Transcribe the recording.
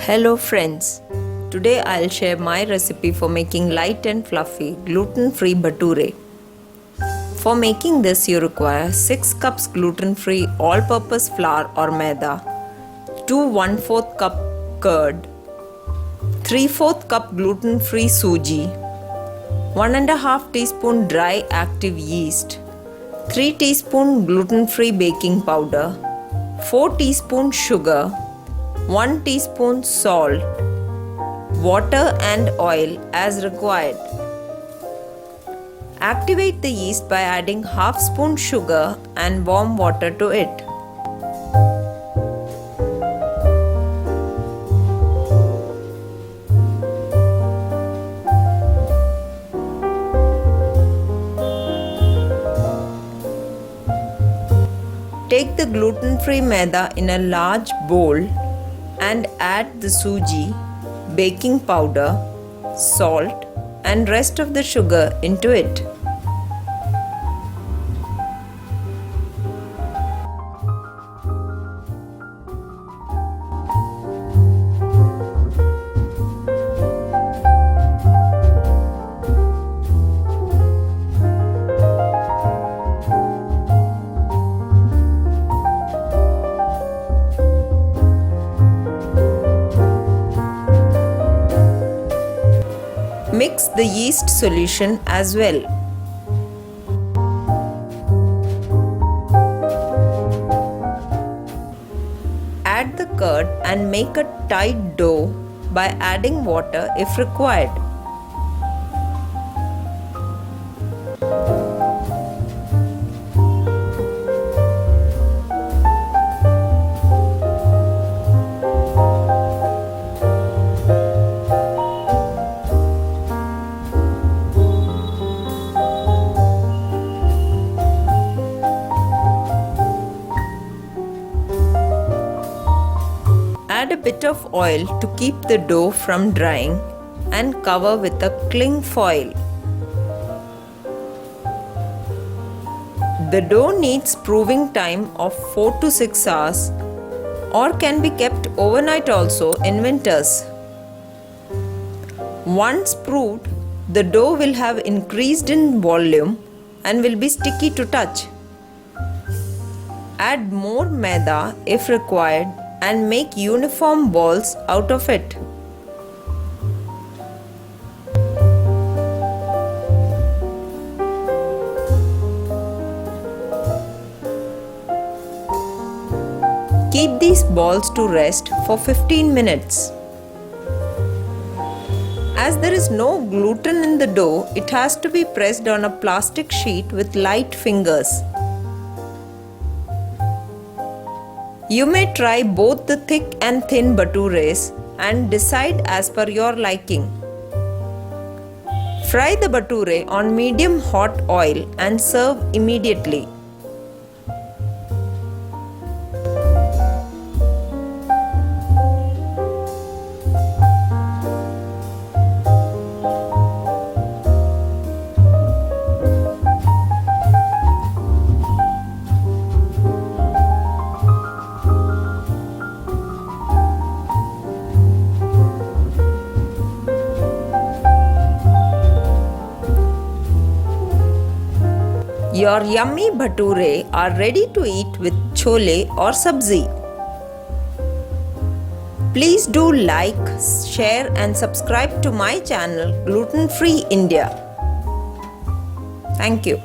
Hello friends, today I'll share my recipe for making light and fluffy gluten-free bhature. For making this you require 6 cups gluten-free all-purpose flour or maida, 2 1/4 cup curd, 3/4 cup gluten-free suji, 1½ teaspoon dry active yeast, 3 teaspoon gluten-free baking powder, 4 teaspoon sugar, 1 teaspoon salt, water and oil as required. Activate the yeast by adding ½ spoon sugar and warm water to it. Take the gluten-free maida in a large bowl and add the suji, baking powder, salt and rest of the sugar into it. Mix the yeast solution as well. Add the curd and make a tight dough by adding water if required. Add a bit of oil to keep the dough from drying and cover with a cling foil. The dough needs proving time of 4 to 6 hours or can be kept overnight also in winters. Once proved, the dough will have increased in volume and will be sticky to touch. Add more maida if required and make uniform balls out of it. Keep these balls to rest for 15 minutes. As there is no gluten in the dough, it has to be pressed on a plastic sheet with light fingers. You may try both the thick and thin bhatures and decide as per your liking. Fry the bhature on medium hot oil and serve immediately. Your yummy bhature are ready to eat with chole or sabzi. Please do like, share and subscribe to my channel Gluten Free India. Thank you.